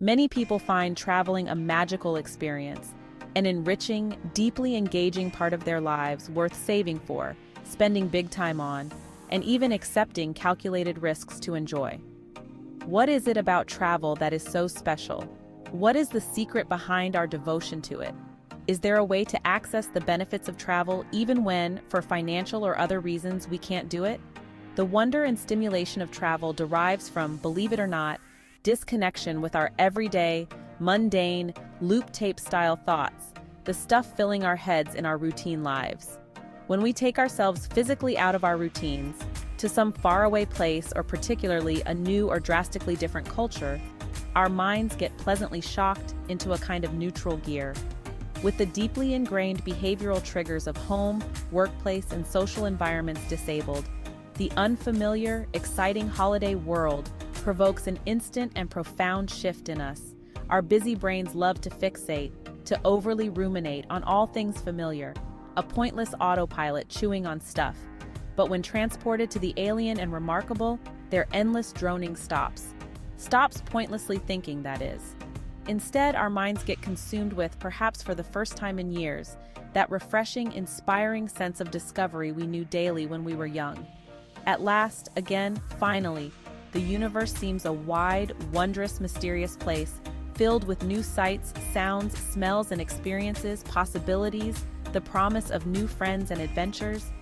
Many people find traveling a magical experience, an enriching, deeply engaging part of their lives worth saving for, spending big time on, and even accepting calculated risks to enjoy. What is it about travel that is so special? What is the secret behind our devotion to it? Is there a way to access the benefits of travel even when, for financial or other reasons, we can't do it? The wonder and stimulation of travel derives from, believe it or not, disconnection with our everyday, mundane, loop tape-style thoughts, the stuff filling our heads in our routine lives. When we take ourselves physically out of our routines, to some faraway place or particularly a new or drastically different culture, our minds get pleasantly shocked into a kind of neutral gear. With the deeply ingrained behavioral triggers of home, workplace, and social environments disabled, the unfamiliar, exciting holiday world provokes an instant and profound shift in us. Our busy brains love to fixate, to overly ruminate on all things familiar, a pointless autopilot chewing on stuff. But when transported to the alien and remarkable, their endless droning stops. Stops pointlessly thinking, that is. Instead, our minds get consumed with, perhaps for the first time in years, that refreshing, inspiring sense of discovery we knew daily when we were young. At last, again, finally, the universe seems a wide, wondrous, mysterious place, filled with new sights, sounds, smells, and experiences, possibilities, the promise of new friends and adventures.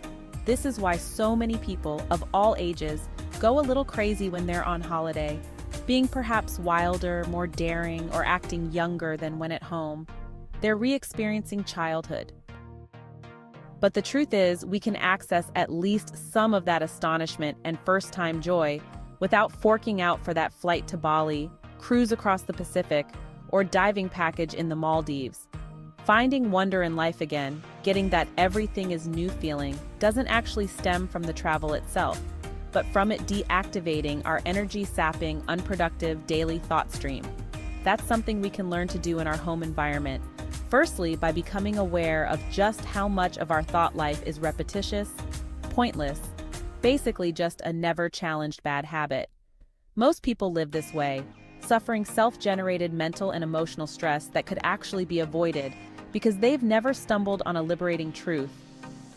This is why so many people, of all ages, go a little crazy when they're on holiday, being perhaps wilder, more daring, or acting younger than when at home. They're re-experiencing childhood. But the truth is, we can access at least some of that astonishment and first-time joy without forking out for that flight to Bali, cruise across the Pacific, or diving package in the Maldives. Finding wonder in life again, getting that everything is new feeling, doesn't actually stem from the travel itself, but from it deactivating our energy-sapping, unproductive daily thought stream. That's something we can learn to do in our home environment. Firstly, by becoming aware of just how much of our thought life is repetitious, pointless, basically just a never-challenged bad habit. Most people live this way, suffering self-generated mental and emotional stress that could actually be avoided because they've never stumbled on a liberating truth.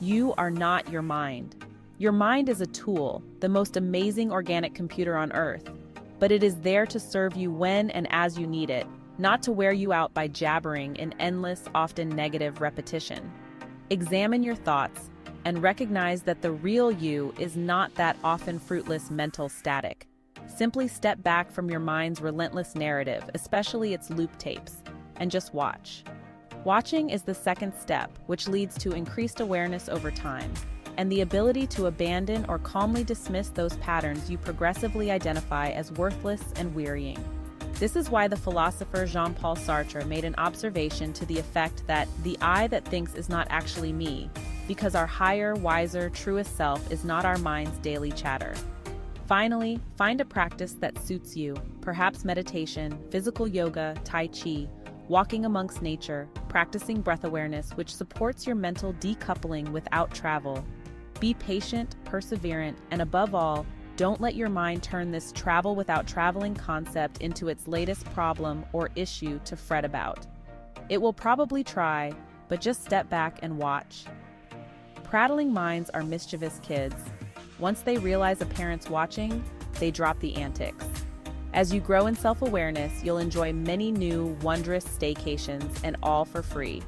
You are not your mind. Your mind is a tool, the most amazing organic computer on Earth, but it is there to serve you when and as you need it, not to wear you out by jabbering in endless, often negative repetition. Examine your thoughts and recognize that the real you is not that often fruitless mental static. Simply step back from your mind's relentless narrative, especially its loop tapes, and just watch. Watching is the second step, which leads to increased awareness over time, and the ability to abandon or calmly dismiss those patterns you progressively identify as worthless and wearying. This is why the philosopher Jean-Paul Sartre made an observation to the effect that the I that thinks is not actually me, because our higher, wiser, truest self is not our mind's daily chatter. Finally, find a practice that suits you, perhaps meditation, physical yoga, tai chi, walking amongst nature, practicing breath awareness, which supports your mental decoupling without travel. Be patient, perseverant, and above all, don't let your mind turn this travel without traveling concept into its latest problem or issue to fret about. It will probably try, but just step back and watch. Prattling minds are mischievous kids. Once they realize a parent's watching, they drop the antics. As you grow in self-awareness, you'll enjoy many new, wondrous staycations, and all for free.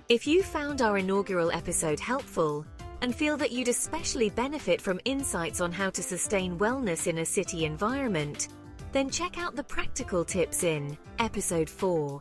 If you found our inaugural episode helpful and feel that you'd especially benefit from insights on how to sustain wellness in a city environment, then check out the practical tips in Episode 4.